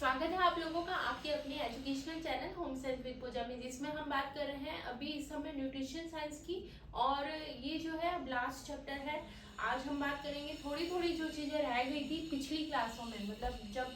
स्वागत है आप लोगों का आपके अपने educational channel home science with Pooja में, जिसमें हम बात कर रहे हैं अभी इस समय न्यूट्रिशन साइंस की। और ये जो है अब लास्ट चैप्टर है। आज हम बात करेंगे थोड़ी थोड़ी जो चीज़ें रह गई थी पिछली क्लासों में, मतलब जब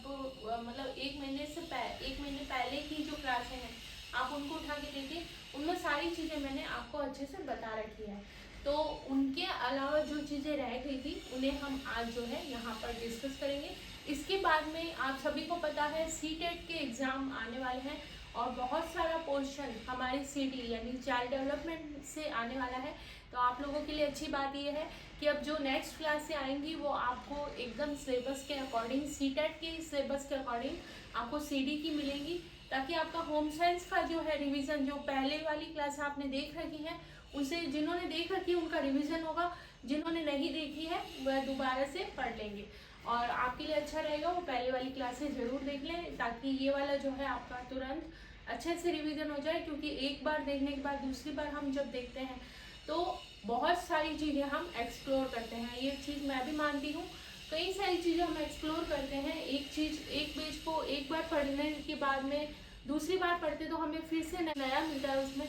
मतलब एक महीने पहले की जो क्लासें हैं आप उनको उठा के देखिए, उनमें सारी चीज़ें मैंने आपको अच्छे से बता रखी है। तो उनके अलावा जो चीज़ें रह गई थी उन्हें हम आज जो है यहाँ पर डिस्कस करेंगे। इसके बाद में आप सभी को पता है सीटेट के एग्ज़ाम आने वाले हैं और बहुत सारा पोर्शन हमारे सीडी यानी चाइल्ड डेवलपमेंट से आने वाला है। तो आप लोगों के लिए अच्छी बात यह है कि अब जो नेक्स्ट क्लास से आएंगी वो आपको एकदम सिलेबस के अकॉर्डिंग, सीटेट के सिलेबस के अकॉर्डिंग आपको सीडी की मिलेंगी, ताकि आपका होम साइंस का जो है रिवीजन, जो पहले वाली क्लास आपने देख रखी है उसे जिन्होंने देख रखी है उनका रिवीजन होगा, जिन्होंने नहीं देखी है वह दोबारा से पढ़ लेंगे। और आपके लिए अच्छा रहेगा वो पहले वाली क्लासेस ज़रूर देख लें, ताकि ये वाला जो है आपका तुरंत अच्छे से रिवीजन हो जाए। क्योंकि एक बार देखने के बाद दूसरी बार हम जब देखते हैं तो बहुत सारी चीज़ें हम एक्सप्लोर करते हैं, ये चीज़ मैं भी मानती हूँ। कई सारी चीज़ें हम एक्सप्लोर करते हैं, एक चीज़ एक पेज को एक बार पढ़ने के बाद में दूसरी बार पढ़ते तो हमें फिर से नया मिलता है उसमें।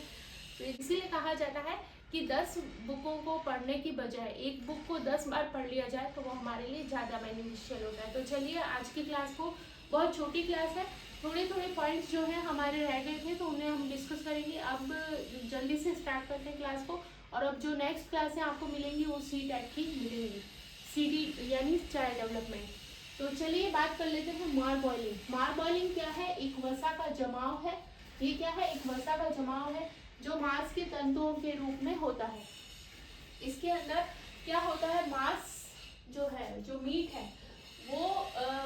तो इसीलिए कहा जाता है कि 10 बुकों को पढ़ने की बजाय एक बुक को 10 बार पढ़ लिया जाए तो वो हमारे लिए ज़्यादा बेनिफिशियल होता है। तो चलिए आज की क्लास को, बहुत छोटी क्लास है, थोड़े थोड़े पॉइंट्स जो है हमारे रह गए थे तो उन्हें हम डिस्कस करेंगे। अब जल्दी से स्टार्ट करते हैं क्लास को। और अब जो नेक्स्ट क्लासें आपको मिलेंगी वो सी-टेट की मिलेंगी, CD यानी चाइल्ड डेवलपमेंट। तो चलिए बात कर लेते हैं मार बॉइलिंग। मार बॉइलिंग क्या है? एक वसा का जमाव है। ये क्या है? एक वसा का जमाव है जो मांस के तंतुओं के रूप में होता है। इसके अंदर क्या होता है, मांस जो है, जो मीट है वो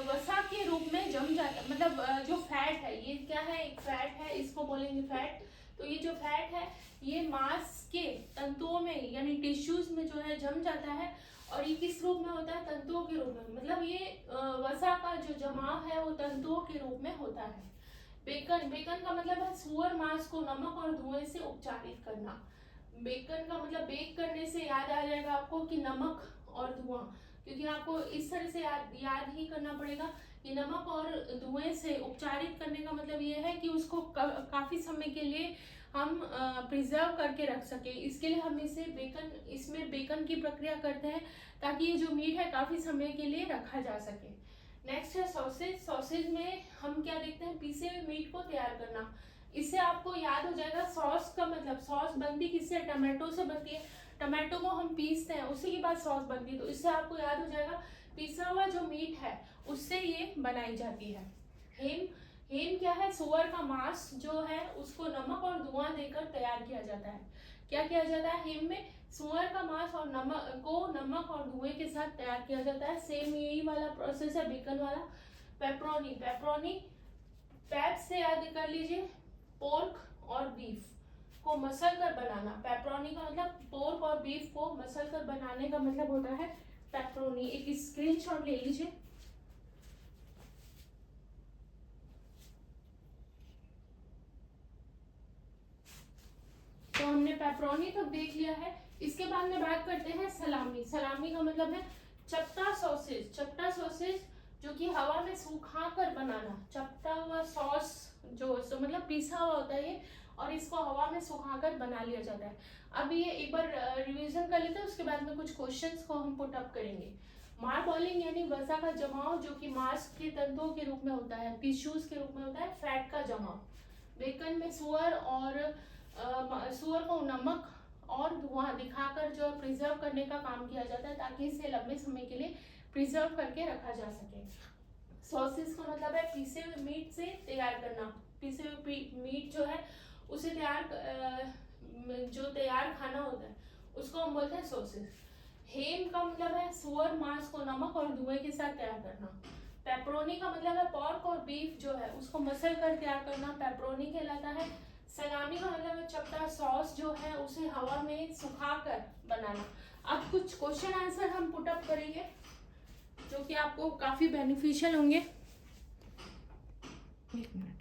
वसा के रूप में जम जाता है। मतलब जो फैट है, ये क्या है, एक फैट है, इसको बोलेंगे फैट। तो ये जो फैट है ये मांस के तंतुओं में यानी टिश्यूज में जो है जम जाता है। और ये किस रूप में होता है? तंतुओं के रूप में। मतलब ये वसा का जो जमाव है वो तंतुओं के रूप में होता है। बेकन, बेकन का मतलब है सुअर मांस को नमक और धुएं से उपचारित करना। बेकन का मतलब बेक करने से याद आ जाएगा आपको कि नमक और धुआं, क्योंकि आपको इस तरह से याद ही करना पड़ेगा कि नमक और धुएं से उपचारित करने का मतलब ये है कि उसको काफी समय के लिए हम प्रिजर्व करके रख सके। इसके लिए हम इसमें बेकन की प्रक्रिया करते हैं ताकि ये जो मीट है काफी समय के लिए रखा जा सके। नेक्स्ट है सॉसेज। सॉसेज में हम क्या देखते हैं, पीसे हुए मीट को तैयार करना। इससे आपको याद हो जाएगा सॉस का मतलब, सॉस बनती किससे? टमाटो से बनती है। टमाटो को हम पीसते हैं, उसी के बाद सॉस बनती है। तो इससे आपको याद हो जाएगा पिसा हुआ जो मीट है उससे ये बनाई जाती है। हेम, हेम क्या है? सुअर का मांस जो है उसको नमक और धुआं देकर तैयार किया जाता है। क्या किया जाता है हेम में? सुअर का मांस और नमक और धुएं के साथ तैयार किया जाता है। सेम यही वाला प्रोसेस है बेकन वाला। पेपरोनी, पेपरोनी पैप से याद कर लीजिए, पोर्क और बीफ को मसल कर बनाना। पेपरोनी का मतलब पोर्क और बीफ को मसल कर बनाने का मतलब होता है पेपरोनी। एक स्क्रीनशॉट ले लीजिए। तो हमने पेपरोनी तक देख लिया है। इसके बाद में बात करते हैं सलामी। सलामी का मतलब है चपटा सॉसेज। चपटा सॉसेज जो कि हवा में सुखा कर बनाना। चपटा हुआ सॉस जो मतलब पिसा हुआ होता है ये, और इसको हवा में सुखाकर बना लिया जाता है। अब ये एक बार रिवीजन कर लेते हैं, उसके बाद में कुछ क्वेश्चंस को हम पुट अप करेंगे। मार बॉइलिंग यानी वसा का जमाव जो कि मांस के तंतुओं के रूप में होता है, टिश्यूज के रूप में होता है। फैट का जमाव, बेकन में सुअर को नमक और धुआं दिखाकर जो प्रिजर्व करने का काम किया जाता है ताकि इसे लंबे समय के लिए प्रिजर्व करके रखा जा सके। सॉसेस का मतलब है पीसे हुए मीट से तैयार करना। पीसे हुए मीट जो है उसे जो तैयार खाना होता है उसको हम बोलते हैं सॉसेस। हेम का मतलब है सुअर मांस को नमक और धुएं के साथ तैयार करना। पेपरोनी का मतलब है पोर्क और बीफ जो है उसको मसल कर तैयार करना, पेपरोनी कहलाता है। सलामी का मतलब है चपटा सॉस जो है उसे हवा में सुखाकर बनाना। अब कुछ क्वेश्चन आंसर हम पुट अप करेंगे जो कि आपको काफी बेनिफिशियल होंगे। एक मिनट,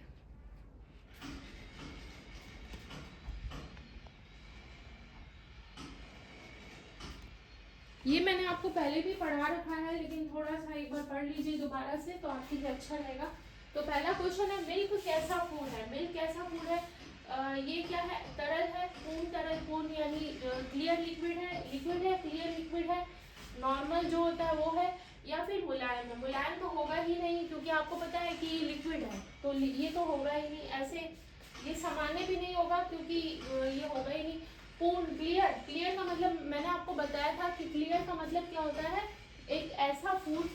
ये मैंने आपको पहले भी पढ़ा रखा है लेकिन थोड़ा सा एक बार पढ़ लीजिए दोबारा से तो आपके लिए अच्छा रहेगा। तो पहला क्वेश्चन है, मिल्क कैसा फूड है? मिल्क कैसा फूड है? ये क्या है? तरल है, पूर्ण तरल, पूर्ण यानी क्लियर लिक्विड है, लिक्विड है, क्लियर लिक्विड है, नॉर्मल जो होता है वो है, या फिर मुलायम है? मुलायम तो होगा ही नहीं क्योंकि आपको पता है कि ये लिक्विड है, तो ये तो होगा ही नहीं। ऐसे ये सामान्य भी नहीं होगा क्योंकि ये होगा ही नहीं। पूर्ण, क्लियर, क्लियर का मतलब मैंने आपको बताया था कि क्लियर का मतलब क्या होता है, एक ऐसा फूड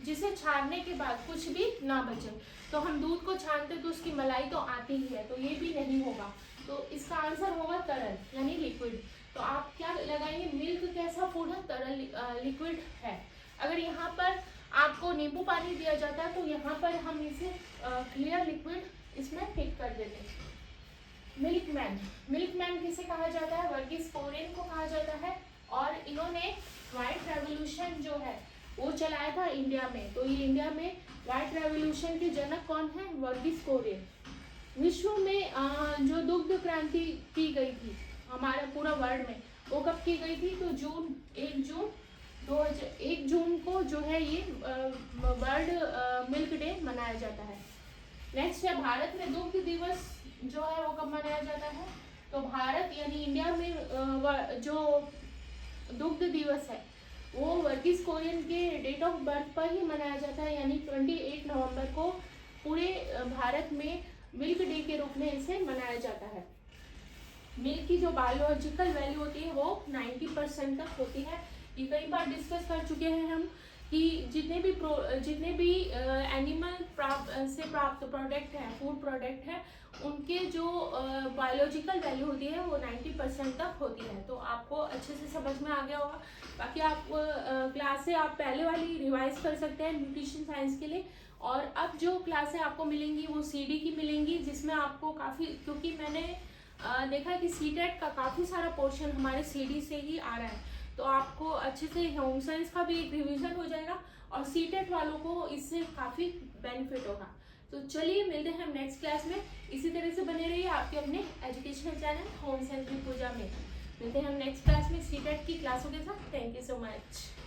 जिसे छानने के बाद कुछ भी ना बचे। तो हम दूध को छानते तो उसकी मलाई तो आती ही है, तो ये भी नहीं होगा। तो इसका आंसर होगा तरल यानी लिक्विड। तो आप क्या लगाएंगे? मिल्क कैसा फूड है? तरल लिक्विड है। अगर यहाँ पर आपको नींबू पानी दिया जाता है तो यहाँ पर हम इसे क्लियर लिक्विड इसमें टिक कर देते हैं। मिल्कमैन, मिल्कमैन किसे कहा जाता है? वर्गीस कोरियन को कहा जाता है, और इन्होंने व्हाइट रेवोल्यूशन जो है वो चलाया था इंडिया में। तो ये इंडिया में व्हाइट रेवोल्यूशन के जनक कौन है? वर्गीस कोरियन। विश्व में जो दुग्ध क्रांति की गई थी हमारे पूरा वर्ल्ड में, वो कब की गई थी? तो एक जून को जो है ये वर्ल्ड मिल्क डे मनाया जाता है। नेक्स्ट है, भारत में दुग्ध दिवस जो है वो कब मनाया जाता है? तो भारत यानी इंडिया में जो दुग्ध दिवस है वो वर्गीस कोरियन के डेट ऑफ बर्थ पर ही मनाया जाता है, यानी 28 नवंबर को पूरे भारत में मिल्क डे के रूप में इसे मनाया जाता है। मिल्क की जो बायोलॉजिकल वैल्यू होती है वो 90% तक होती है। ये कई बार डिस्कस कर चुके हैं हम कि जितने भी एनिमल से प्राप्त प्रोडक्ट है, फूड प्रोडक्ट है, उनके जो बायोलॉजिकल वैल्यू होती है वो 90% तक होती है। तो आपको अच्छे से समझ में आ गया होगा। बाकी आप क्लास से आप पहले वाली रिवाइज कर सकते हैं न्यूट्रिशन साइंस के लिए। और अब जो क्लासें आपको मिलेंगी वो सीडी की मिलेंगी, जिसमें आपको काफ़ी, क्योंकि मैंने देखा कि सीटेट का काफ़ी सारा पोर्शन हमारे सीडी से ही आ रहा है, तो आपको अच्छे से होम साइंस का भी एक रिवीजन हो जाएगा और सीटेट वालों को इससे काफ़ी बेनिफिट होगा। तो चलिए मिलते हैं हम नेक्स्ट क्लास में। इसी तरह से बने रहिए आपके अपने educational channel home science with Pooja में। मिलते हैं हम नेक्स्ट क्लास में सीटेट की क्लासों के साथ। Thank you so much.